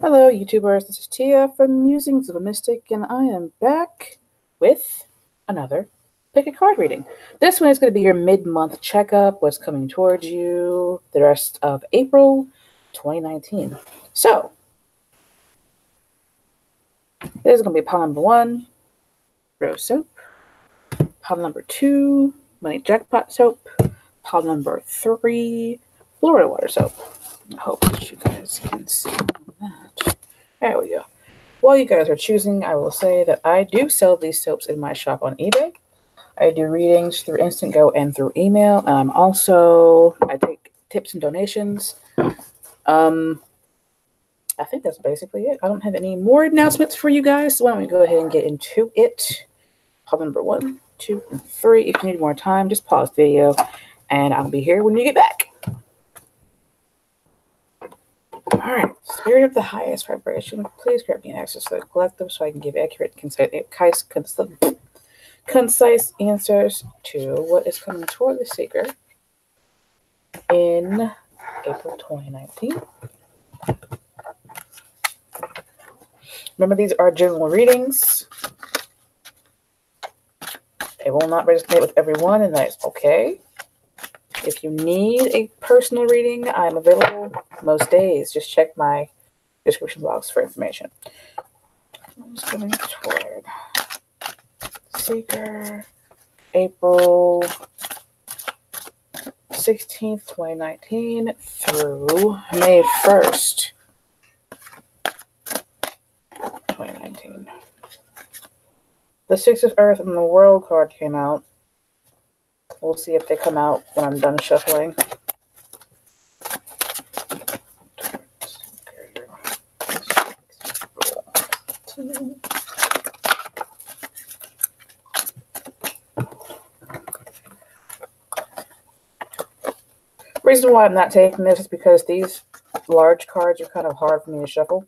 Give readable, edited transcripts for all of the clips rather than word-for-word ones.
Hello, YouTubers. This is Tia from Musings of a Mystic, and I am back with another pick a card reading. This one is going to be your mid-month checkup, what's coming towards you the rest of April 2019. So, this is going to be pile number 1, Rose Soap. Pile number 2, Money Jackpot Soap. Pile number 3, Florida Water Soap. I hope that you guys can see that. There we go. While you guys are choosing, I will say that I do sell these soaps in my shop on eBay. I do readings through Instant Go and through email. I take tips and donations. I think that's basically it. I don't have any more announcements for you guys, so why don't we go ahead and get into it. Pop number 1, 2, and 3. If you need more time, just pause the video, and I'll be here when you get back. Alright, Spirit of the highest vibration, please grant me access to the collective so I can give accurate, concise answers to what is coming toward the seeker in April 2019. Remember, these are general readings. They will not resonate with everyone, and that is okay. If you need a personal reading, I'm available most days. Just check my description box for information. I'm just going toward Seeker, April 16th, 2019 through May 1st, 2019. The Six of Earth and the World card came out. We'll see if they come out when I'm done shuffling. Reason why I'm not taking this is because these large cards are kind of hard for me to shuffle.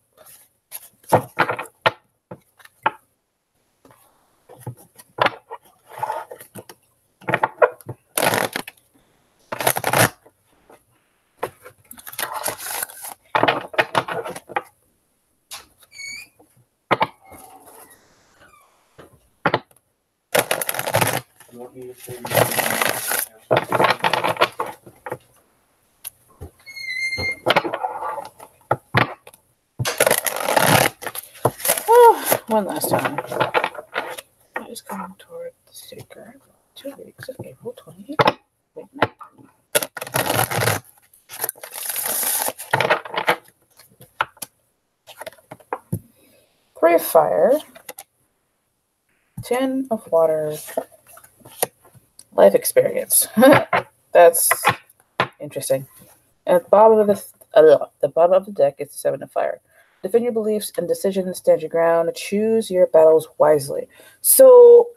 One last time. That is coming toward the Seeker. 2 weeks of April 28th. Three of Fire. 10 of Water. Life experience. That's interesting. And at the bottom of the deck is the 7 of Fire. Defend your beliefs and decisions, stand your ground, choose your battles wisely. So,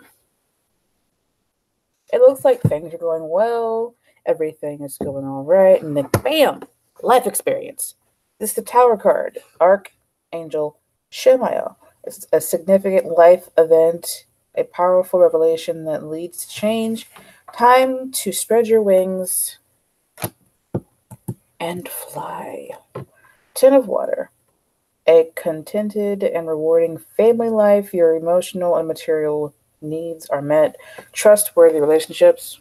it looks like things are going well, everything is going all right, and then bam, life experience. This is the Tower card, Archangel Shemael. It's a significant life event, a powerful revelation that leads to change. Time to spread your wings and fly. 10 of Water. A contented and rewarding family life. Your emotional and material needs are met. Trustworthy relationships.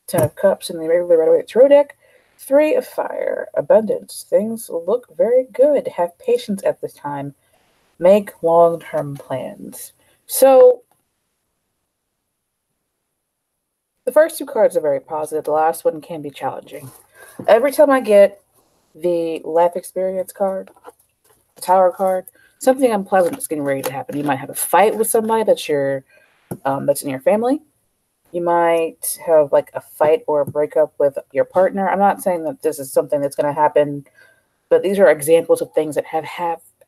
10 of Cups in the regular Rider-Waite Tarot deck. 3 of Fire. Abundance. Things look very good. Have patience at this time. Make long-term plans. So, the first 2 cards are very positive. The last one can be challenging. Every time I get the life experience card, Tower card, something unpleasant is getting ready to happen. You might have a fight with somebody that's in your family. You might have like a fight or a breakup with your partner. I'm not saying that this is something that's going to happen, but these are examples of things that have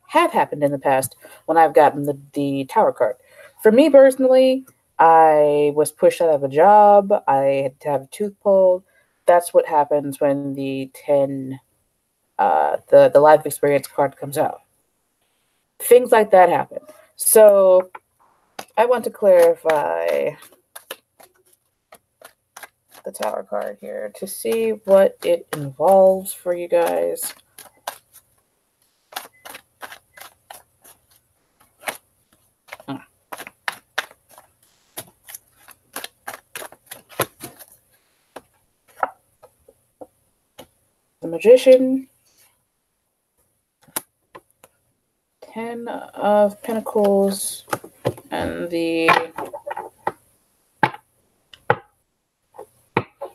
happened in the past when I've gotten the Tower card. For me personally, I was pushed out of a job. I had to have a tooth pulled. That's what happens when the 10 the life experience card comes out. Things like that happen. So I want to clarify the Tower card here to see what it involves for you guys. Magician, 10 of Pentacles, and the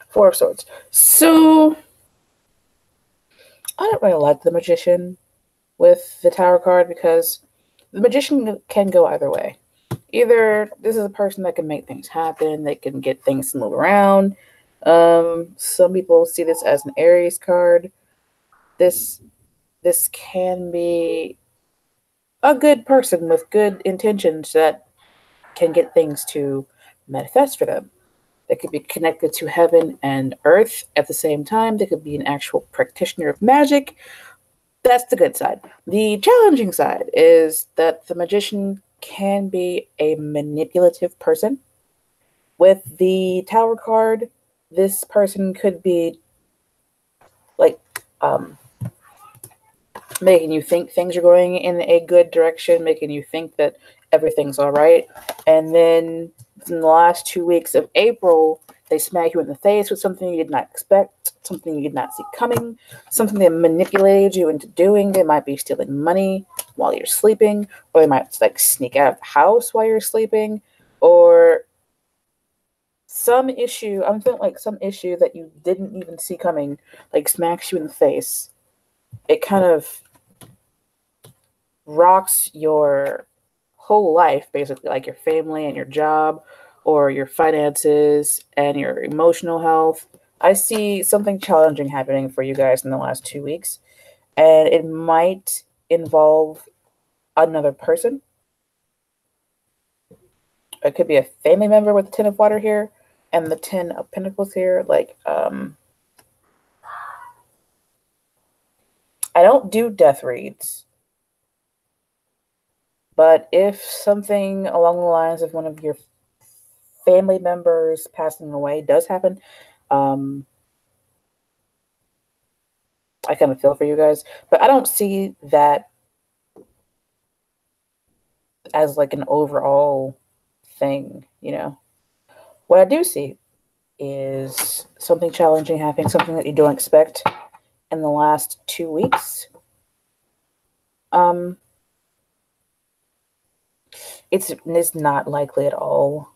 Four of Swords. So, I don't really like the Magician with the Tower card because the Magician can go either way. Either this is a person that can make things happen, they can get things to move around. Some people see this as an Aries card. This can be a good person with good intentions that can get things to manifest for them. They could be connected to heaven and earth at the same time. They could be an actual practitioner of magic. That's the good side. The challenging side is that the magician can be a manipulative person. With the Tower card, this person could be like making you think things are going in a good direction, making you think that everything's all right. And then in the last 2 weeks of April, they smack you in the face with something you did not expect, something you did not see coming, something they manipulated you into doing. They might be stealing money while you're sleeping, or they might like sneak out of the house while you're sleeping, or some issue. I'm feeling like some issue that you didn't even see coming, like smacks you in the face. It kind of rocks your whole life, basically, like your family and your job, or your finances and your emotional health. I see something challenging happening for you guys in the last 2 weeks, and it might involve another person. It could be a family member with the Ten of Water here and the Ten of Pentacles here. Like, I don't do death reads, but if something along the lines of one of your family members passing away does happen, I kind of feel for you guys, but I don't see that as like an overall thing, you know. What I do see is something challenging happening, something that you don't expect in the last 2 weeks. It's not likely at all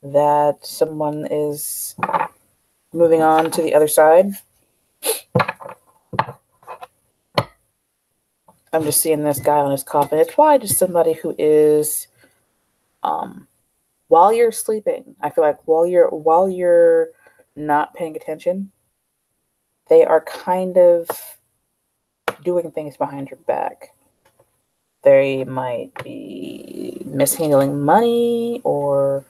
that someone is moving on to the other side. I'm just seeing this guy on his coffin. It's probably just somebody who is, while you're sleeping, I feel like while you're not paying attention, they are kind of doing things behind your back. They might be mishandling money or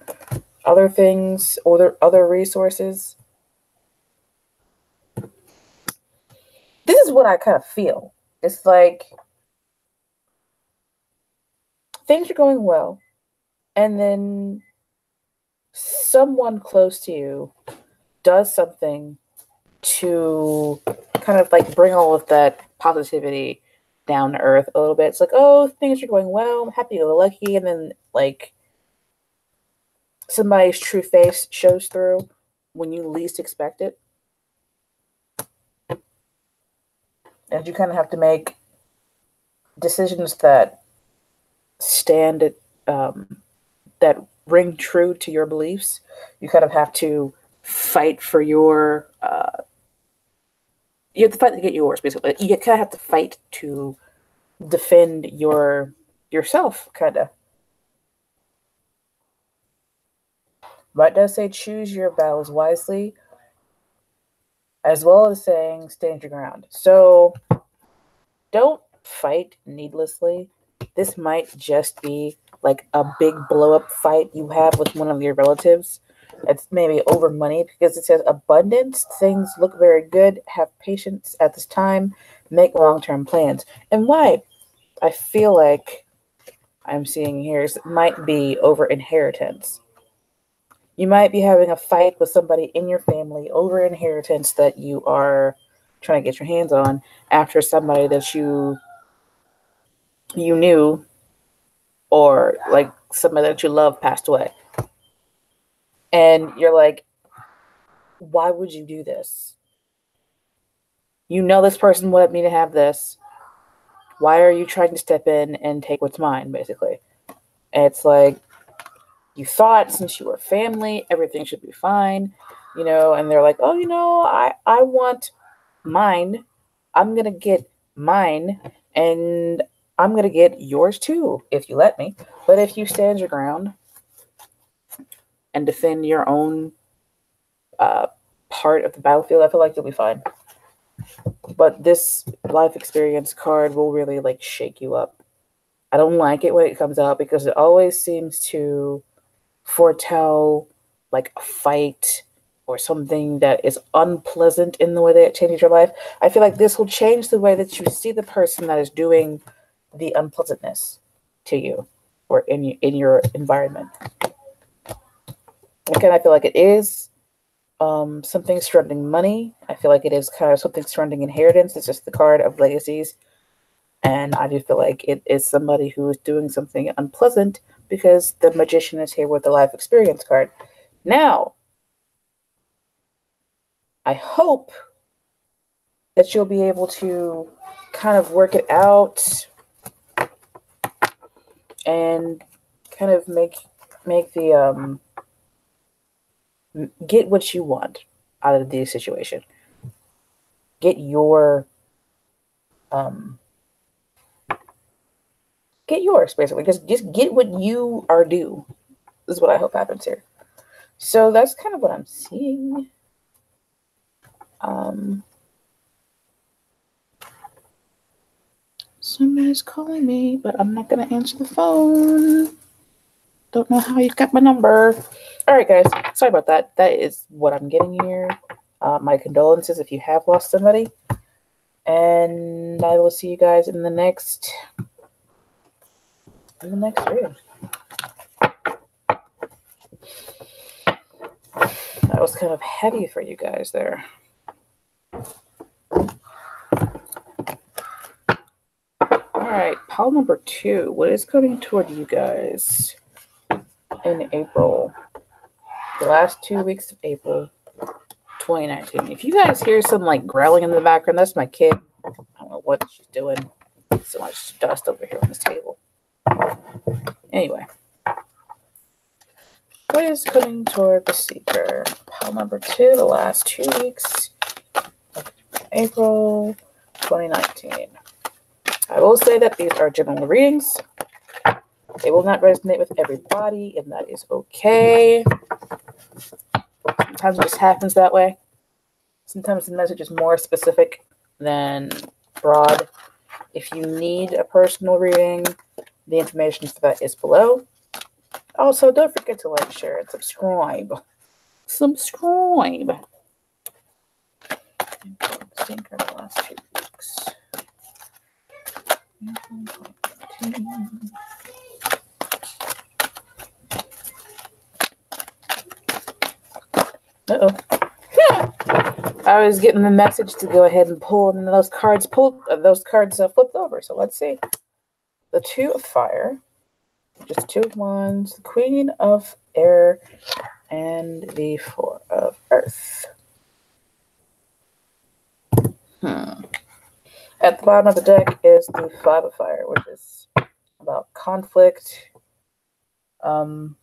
other things, or their other resources. This is what I kind of feel. It's like things are going well, and then someone close to you does something to kind of like bring all of that positivity down to earth a little bit. It's like, oh, things are going well, I'm happy go lucky, and then like somebody's true face shows through when you least expect it. And you kind of have to make decisions that stand at, that ring true to your beliefs. You kind of have to fight for your, you have to fight to get yours, basically. You kind of have to fight to defend yourself, kind of. But it does say choose your battles wisely, as well as saying stand your ground. So don't fight needlessly. This might just be like a big blow up fight you have with one of your relatives. It's maybe over money, because it says abundance. Things look very good. Have patience at this time. Make long-term plans. And why I feel like I'm seeing here is it might be over inheritance. You might be having a fight with somebody in your family over inheritance that you are trying to get your hands on after somebody that you knew, or like somebody that you love passed away. And you're like, why would you do this? You know this person wanted me to have this. Why are you trying to step in and take what's mine, basically? And it's like, you thought since you were family, everything should be fine, and they're like, oh, I want mine. I'm going to get mine, and I'm going to get yours too, if you let me. But if you stand your ground and defend your own part of the battlefield, I feel like you'll be fine. But this life experience card will really like shake you up. I don't like it when it comes out because it always seems to foretell like a fight or something that is unpleasant in the way that it changes your life. I feel like this will change the way that you see the person that is doing the unpleasantness to you or in your environment. Again, I feel like it is something surrounding money. I feel like it is kind of something surrounding inheritance. It's just the card of legacies. And I do feel like it is somebody who is doing something unpleasant because the magician is here with the life experience card. Now, I hope that you'll be able to kind of work it out and kind of make the get what you want out of the situation. Get yours basically. Just get what you are due. This is what I hope happens here. So that's kind of what I'm seeing. Somebody's calling me, but I'm not going to answer the phone. Don't know how you got my number. All right, guys. Sorry about that. That is what I'm getting here. My condolences if you have lost somebody. And I will see you guys in the next reading. That was kind of heavy for you guys there. Alright, pile number 2. What is coming toward you guys in April? The last 2 weeks of April 2019. If you guys hear some like growling in the background, that's my kid. I don't know what she's doing. So much dust over here on this table. Anyway. What is coming toward the seeker? Pile number 2, the last 2 weeks of April 2019. I will say that these are general readings. They will not resonate with everybody, and that is okay. Sometimes it just happens that way. Sometimes the message is more specific than broad. If you need a personal reading, the information for that is below. Also, don't forget to like, share, and subscribe. Subscribe. Stinker the last 2 weeks. Uh-oh. I was getting the message to go ahead and pull, and those cards flipped over. So let's see. The 2 of fire, just 2 of wands, the Queen of air, and the 4 of earth. At the bottom of the deck is the 5 of fire, which is about conflict. On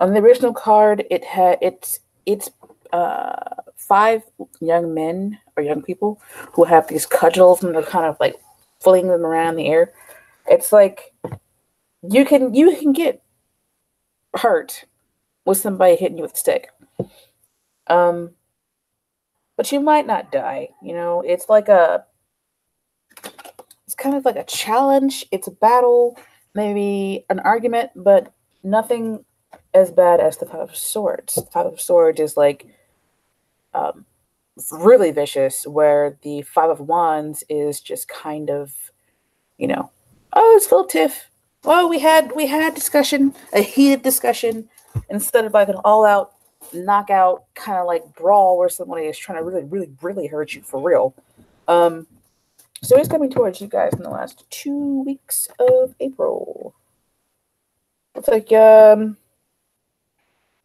the original card, it's 5 young men or young people who have these cudgels and they're kind of like flinging them around in the air. It's like you can get hurt with somebody hitting you with a stick. But you might not die. It's kind of like a challenge. It's a battle, maybe an argument, but nothing as bad as the 5 of swords. The 5 of swords is like really vicious, where the 5 of wands is just kind of, oh, it's a little tiff. Well, we had discussion, a heated discussion, instead of like an all-out knockout kind of like brawl where somebody is trying to really, really, really hurt you for real. So it's coming towards you guys in the last 2 weeks of April. Looks like this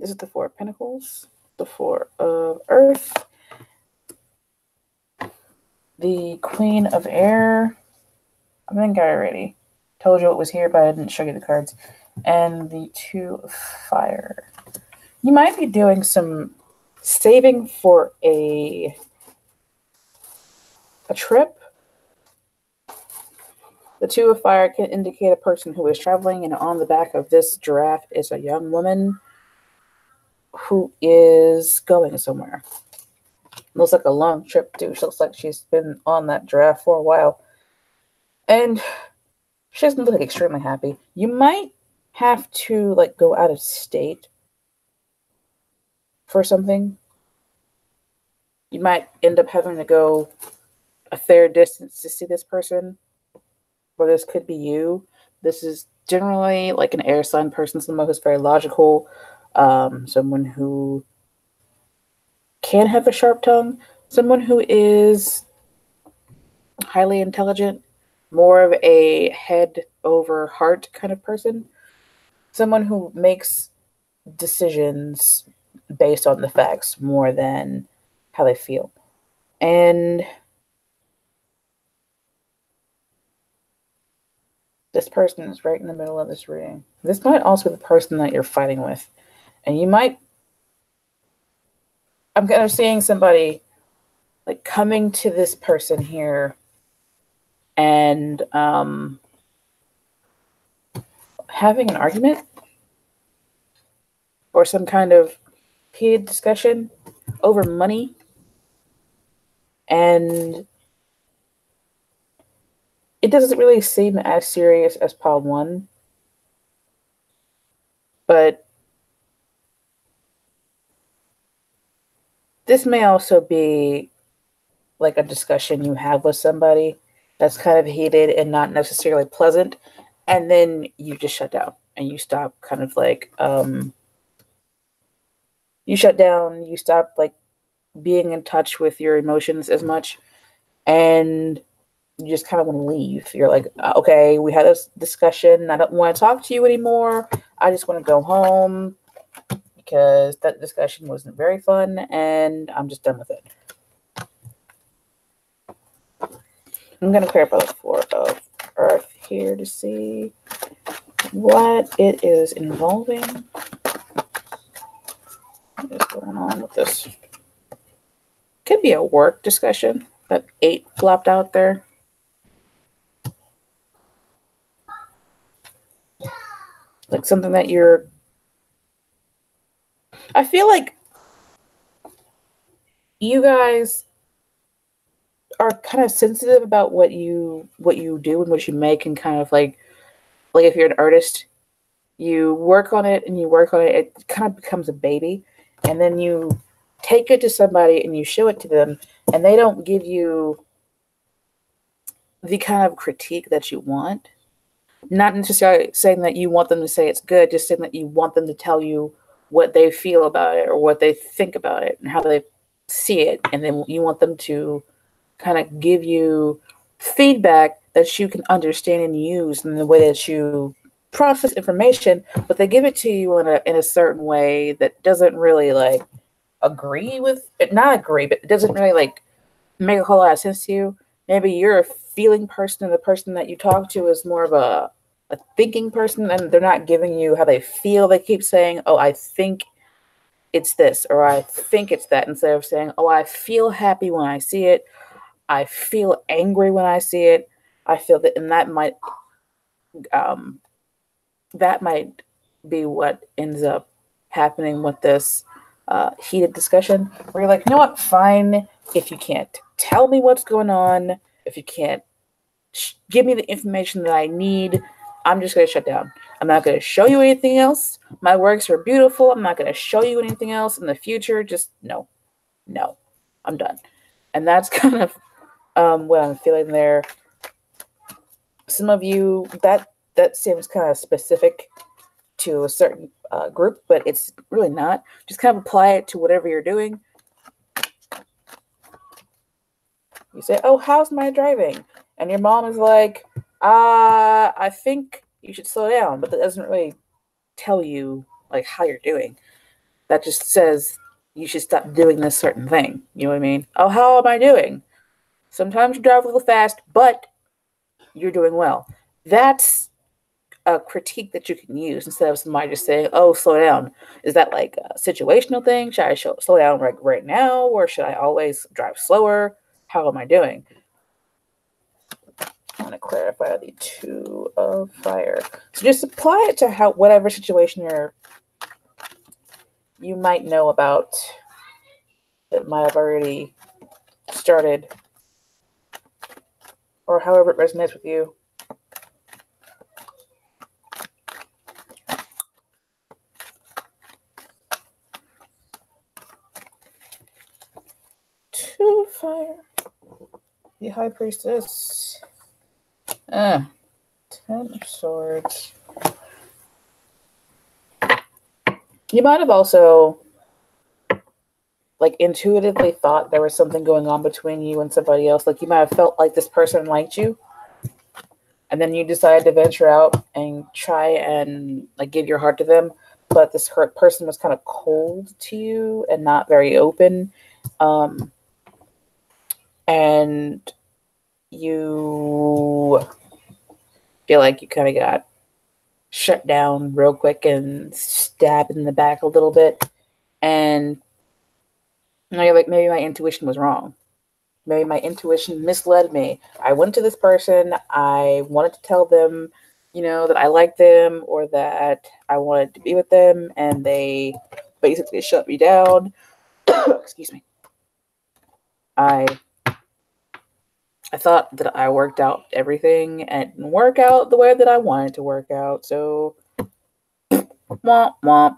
is the 4 of Pentacles, the 4 of Earth, The Queen of Air. I think I already told you it was here, but I didn't show you the cards. And the Two of Fire. You might be doing some saving for a trip. The Two of Fire can indicate a person who is traveling, and on the back of this giraffe is a young woman who is going somewhere. Looks like a long trip, too. She looks like she's been on that giraffe for a while. And she doesn't look extremely happy. You might have to, like, go out of state for something. You might end up having to go a fair distance to see this person. Or this could be you. This is generally like an air sign person, someone who's very logical, someone who can have a sharp tongue, someone who is highly intelligent, more of a head over heart kind of person, someone who makes decisions based on the facts more than how they feel. And this person is right in the middle of this reading. This might also be the person that you're fighting with. And you might, I'm kind of seeing somebody like coming to this person here and having an argument or some kind of heated discussion over money. And it doesn't really seem as serious as pile one, but this may also be like a discussion you have with somebody that's kind of heated and not necessarily pleasant, and then you just shut down and you stop kind of like you shut down, you stop like being in touch with your emotions as much, and you just kind of want to leave. You're like, okay, we had this discussion. I don't want to talk to you anymore. I just want to go home because that discussion wasn't very fun and I'm just done with it. I'm going to clear up the floor of Earth here to see what it is involving. What is going on with this? Could be a work discussion. That 8 flopped out there. Like something that you're... I feel like you guys are kind of sensitive about what you do and what you make, and kind of like if you're an artist, you work on it and you work on it, it kind of becomes a baby, and then you take it to somebody and you show it to them, and they don't give you the kind of critique that you want. Not necessarily saying that you want them to say it's good, just saying that you want them to tell you what they feel about it or what they think about it and how they see it, and then you want them to kind of give you feedback that you can understand and use in the way that you process information, but they give it to you in a certain way that doesn't really like agree with it, not agree, but it doesn't really like make a whole lot of sense to you. Maybe you're a feeling person and the person that you talk to is more of a thinking person, and they're not giving you how they feel. They keep saying, oh, I think it's this, or I think it's that, instead of saying, oh, I feel happy when I see it, I feel angry when I see it, I feel that, and that might be what ends up happening with this heated discussion, where you're like, you know what, fine, if you can't tell me what's going on, if you can't give me the information that I need, I'm just going to shut down. I'm not going to show you anything else. My works are beautiful. I'm not going to show you anything else in the future. Just no, I'm done. And that's kind of what I'm feeling there. Some of you, that seems kind of specific to a certain group, but it's really not. Just kind of apply it to whatever you're doing. You say, oh, how's my driving? And your mom is like, I think you should slow down, but that doesn't really tell you like how you're doing. That just says you should stop doing this certain thing. You know what I mean? Oh, how am I doing? Sometimes you drive a little fast, but you're doing well. That's a critique that you can use instead of somebody just saying, "Oh, slow down." Is that like a situational thing? Should I slow down right now, or should I always drive slower? How am I doing? I want to clarify the 2 of fire. So just apply it to whatever situation you might know about that might have already started, or however it resonates with you. Two fire. The High Priestess. 10 of Swords. You might have also like intuitively thought there was something going on between you and somebody else. Like you might have felt like this person liked you, and then you decided to venture out and try and like give your heart to them, but this person was kind of cold to you and not very open, and you feel like you kind of got shut down real quick and stabbed in the back a little bit, and now you're like, maybe my intuition was wrong. Maybe my intuition misled me. I went to this person. I wanted to tell them, that I liked them or that I wanted to be with them, and they basically shut me down. Excuse me. I thought that I worked out everything and it didn't work out the way that I wanted to work out. So, womp womp.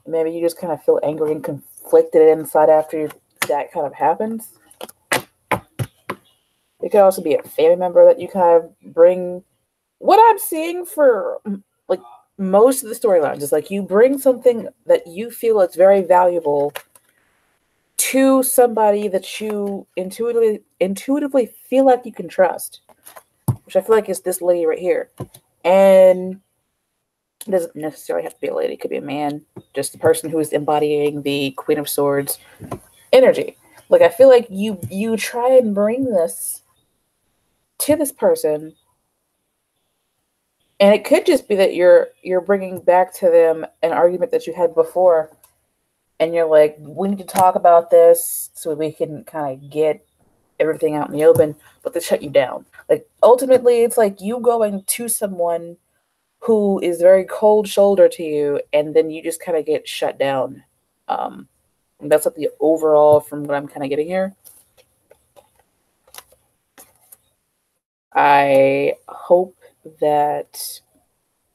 Maybe you just kind of feel angry and conflicted inside after that kind of happens. It could also be a family member that you kind of bring. What I'm seeing for like most of the storylines is like you bring something that you feel is very valuable to somebody that you intuitively feel like you can trust, which I feel like is this lady right here. And it doesn't necessarily have to be a lady. It could be a man, just the person who is embodying the Queen of Swords energy. Like I feel like you try and bring this to this person, and it could just be that you're bringing back to them an argument that you had before, and you're like, we need to talk about this so we can kind of get everything out in the open, but they shut you down. Like ultimately, it's like you going to someone who is very cold shoulder to you, and then you just kind of get shut down. That's like the overall from what I'm kind of getting here. I hope that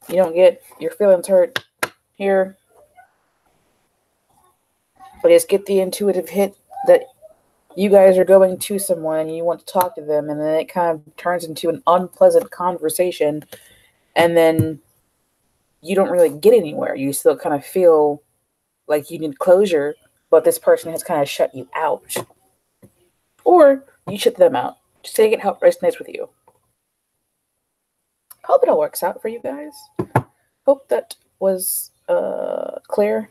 you don't get your feelings hurt here, but just get the intuitive hit that you guys are going to someone and you want to talk to them, and then it kind of turns into an unpleasant conversation, and then you don't really get anywhere. You still kind of feel like you need closure, but this person has kind of shut you out. Or you shut them out. Just take it how it resonates with you. Hope it all works out for you guys. Hope that was clear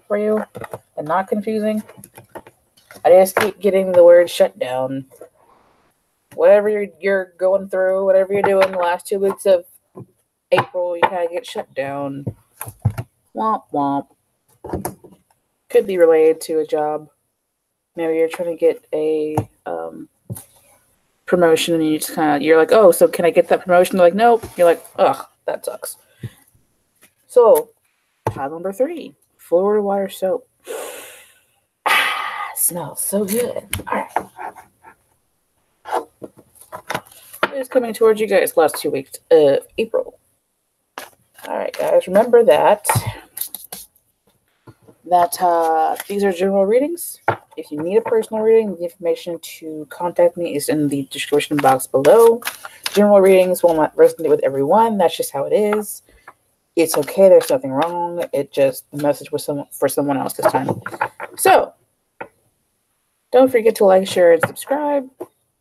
for you and not confusing. I just keep getting the word shut down. Whatever you're going through, whatever you're doing the last 2 weeks of April, you kind of get shut down. Womp womp. Could be related to a job. Maybe you're trying to get a promotion and you're like, oh, so can I get that promotion? They're like, nope. You're like, ugh, that sucks. So, pile number 3, Florida water soap. Smells so good. All right. It's coming towards you guys last 2 weeks of April. All right, guys, remember that these are general readings. If you need a personal reading, the information to contact me is in the description box below. General readings will not resonate with everyone. That's just how it is. It's okay. There's nothing wrong. It just the message was for someone else this time. So, don't forget to like, share, and subscribe.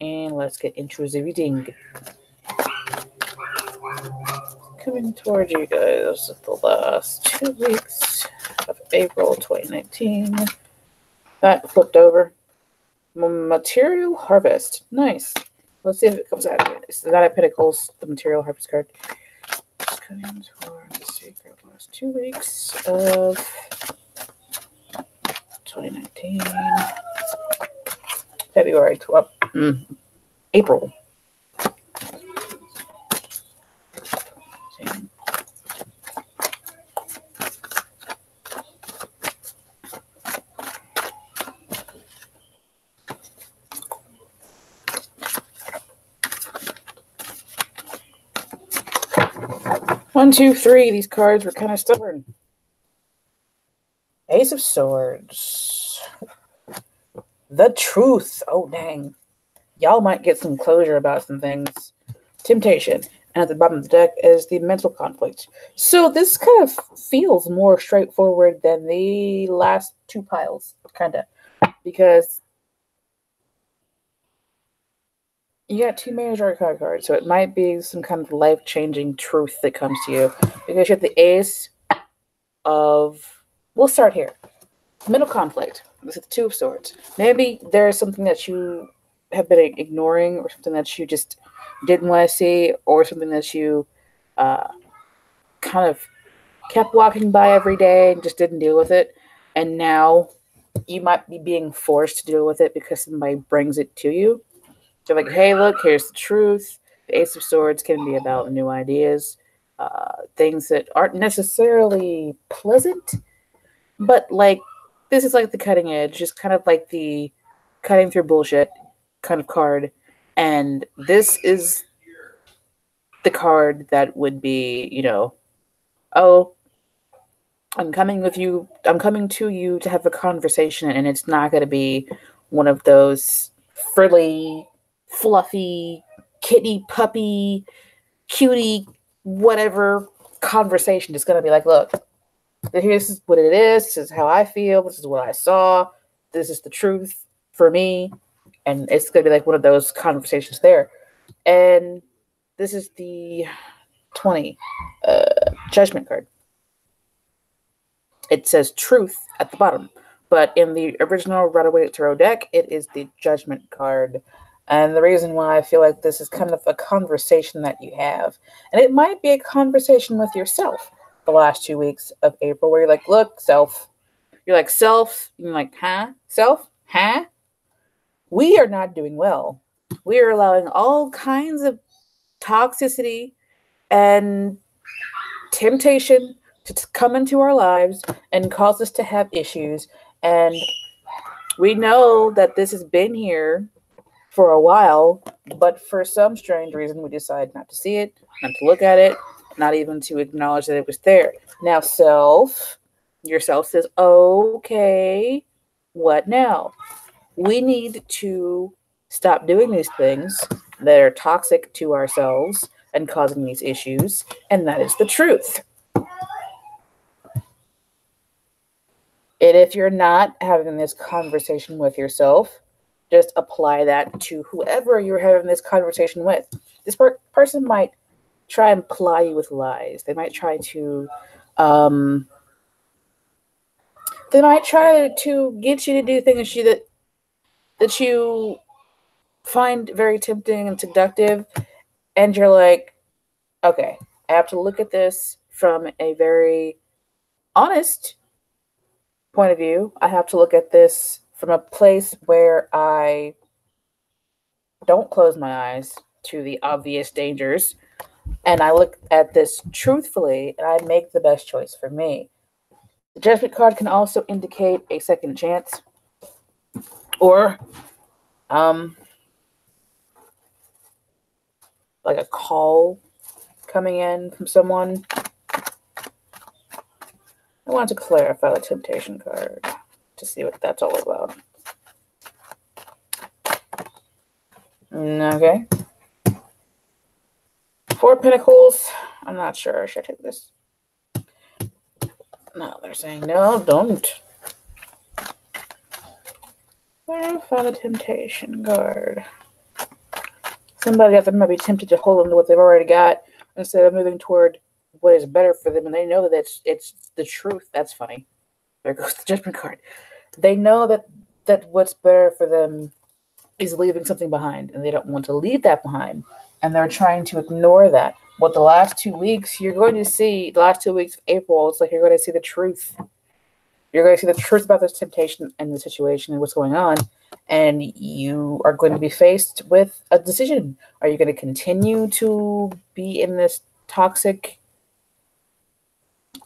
And let's get into the reading. Coming towards you guys the last 2 weeks of April 2019. That flipped over. Material Harvest. Nice. Let's see if it comes out of it. So that I Pentacles, the Material Harvest card. Just coming toward the secret last 2 weeks of 2019. February 12th. April. One, two, three. These cards were kind of stubborn. Ace of Swords. The Truth. Oh, dang. Y'all might get some closure about some things. Temptation. And at the bottom of the deck is the Mental Conflict. So this kind of feels more straightforward than the last two piles, kind of. Because you got two major cards, so it might be some kind of life-changing truth that comes to you. Because you have the Ace of... We'll start here. Mental Conflict. This is the Two of Swords. Maybe there's something that you have been ignoring, or something that you just didn't want to see, or something that you kind of kept walking by every day and just didn't deal with it. And now you might be being forced to deal with it because somebody brings it to you. They're like, hey, look, here's the truth. The Ace of Swords can be about new ideas, things that aren't necessarily pleasant, but like, this is like the cutting edge, just kind of like the cutting through bullshit kind of card. And this is the card that would be, you know, oh, I'm coming to you to have a conversation, and it's not going to be one of those frilly, fluffy, kitty, puppy, cutie, whatever conversation. It's going to be like, look, this is what it is. This is how I feel. This is what I saw. This is the truth for me. And it's going to be like one of those conversations there. And this is the 20 Judgment card. It says truth at the bottom. But in the original Rider-Waite Tarot deck, it is the Judgment card. And the reason why I feel like this is kind of a conversation that you have. And it might be a conversation with yourself the last 2 weeks of April, where you're like, look, self. You're like, self. You're like, huh? Self? Huh? We are not doing well. We are allowing all kinds of toxicity and temptation to come into our lives and cause us to have issues. And we know that this has been here for a while, but for some strange reason, we decide not to see it, not to look at it, not even to acknowledge that it was there. Now, yourself says, okay, what now? We need to stop doing these things that are toxic to ourselves and causing these issues, and that is the truth. And if you're not having this conversation with yourself, just apply that to whoever you're having this conversation with. This person might try and ply you with lies. They might try to get you to do things that you find very tempting and seductive, and you're like, okay, I have to look at this from a very honest point of view. I have to look at this from a place where I don't close my eyes to the obvious dangers, and I look at this truthfully, and I make the best choice for me. The Judgment card can also indicate a second chance, or like a call coming in from someone. I want to clarify the Temptation card to see what that's all about. Okay. Four Pentacles. I'm not sure. Should I take this? No, they're saying no, don't. Clarify the Temptation card. Somebody out there might be tempted to hold on to what they've already got instead of moving toward what is better for them, and they know that it's the truth. That's funny. There goes the Judgment card. They know that that what's better for them is leaving something behind, and they don't want to leave that behind, and they're trying to ignore that. What the last 2 weeks, you're going to see, the last 2 weeks of April, it's like you're going to see the truth. You're going to see the truth about this temptation and the situation and what's going on, and you are going to be faced with a decision. Are you going to continue to be in this toxic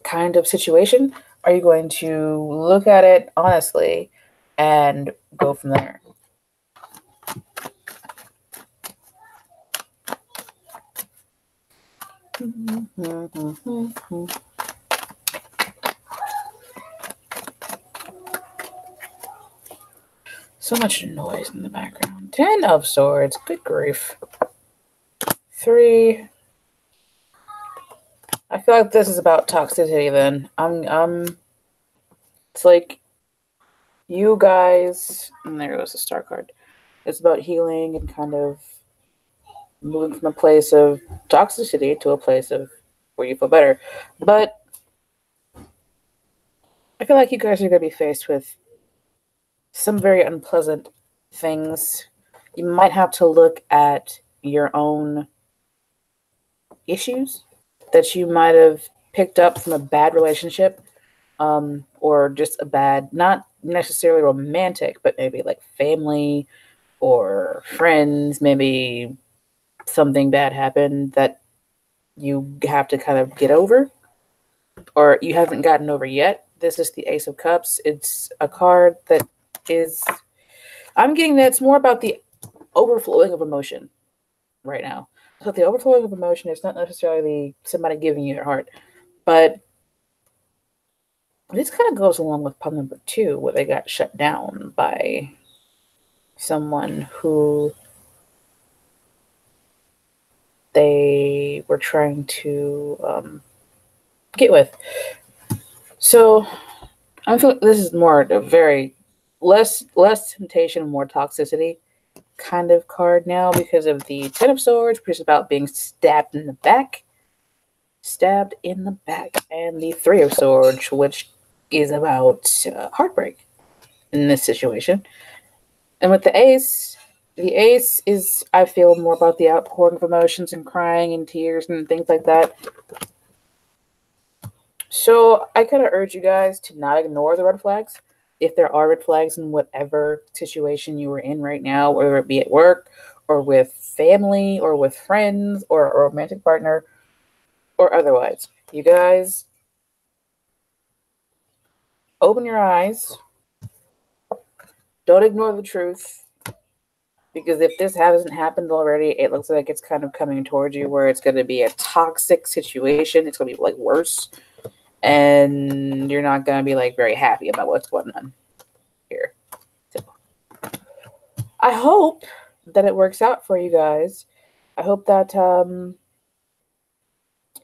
kind of situation? Are you going to look at it honestly and go from there? So much noise in the background. 10 of Swords. Good grief. 3. I feel like this is about toxicity then. It's like you guys, and there goes the star card. It's about healing and kind of moving from a place of toxicity to a place of where you feel better. But I feel like you guys are going to be faced with some very unpleasant things. You might have to look at your own issues that you might have picked up from a bad relationship, or just a bad, not necessarily romantic, but maybe like family or friends. Maybe something bad happened that you have to kind of get over, or you haven't gotten over yet. This is the Ace of Cups. It's a card that is, I'm getting that it's more about the overflowing of emotion right now. So the overflowing of emotion is not necessarily somebody giving you their heart, but this kind of goes along with pub number 2, where they got shut down by someone who they were trying to get with. So I feel like this is more a very less temptation, more toxicity kind of card now, because of the 10 of Swords, which is about being stabbed in the back, and the 3 of Swords, which is about heartbreak in this situation. And with the Ace is, I feel, more about the outpouring of emotions and crying and tears and things like that. So I kind of urge you guys to not ignore the red flags. If there are red flags in whatever situation you are in right now, whether it be at work or with family or with friends or a romantic partner or otherwise, you guys open your eyes. Don't ignore the truth, because if this hasn't happened already, it looks like it's kind of coming towards you, where it's going to be a toxic situation. It's going to be like worse, and you're not going to be like very happy about what's going on here. So I hope that it works out for you guys. I hope that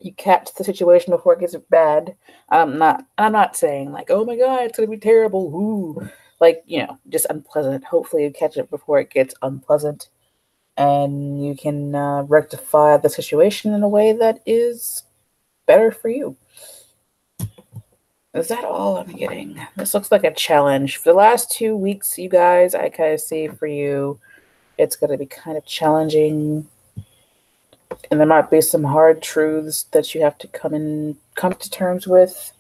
you catch the situation before it gets bad. I'm not saying like, oh my god, it's gonna be terrible. Ooh. Like, just unpleasant. Hopefully you catch it before it gets unpleasant, and you can rectify the situation in a way that is better for you. Is that all I'm getting? This looks like a challenge. For the last 2 weeks, you guys, I kind of see for you, it's going to be kind of challenging. And there might be some hard truths that you have to come to terms with.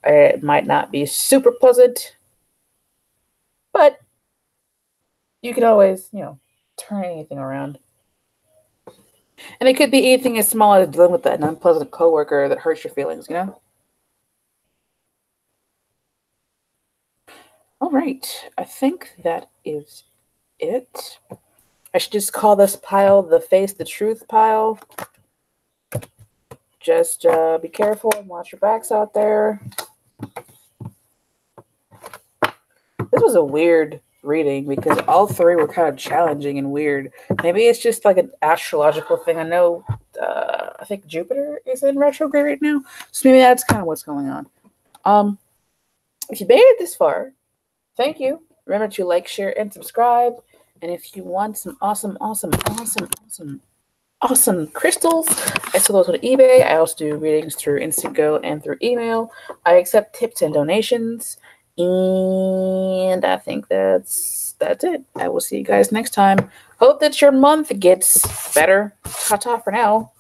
It might not be super pleasant, but you can always, turn anything around. And it could be anything as small as dealing with an unpleasant coworker that hurts your feelings, All right. I think that is it. I should just call this pile the Face the Truth pile. Just be careful and watch your backs out there. This was a weird reading because all 3 were kind of challenging and weird. Maybe it's just like an astrological thing. I know, I think Jupiter is in retrograde right now, so maybe that's kind of what's going on. If you made it this far, thank you. Remember to like, share, and subscribe. And if you want some awesome crystals, I sell those on eBay. I also do readings through Instant Go and through email. I accept tips and donations. And And I think that's it. I will see you guys next time. Hope that your month gets better. Ta-ta for now.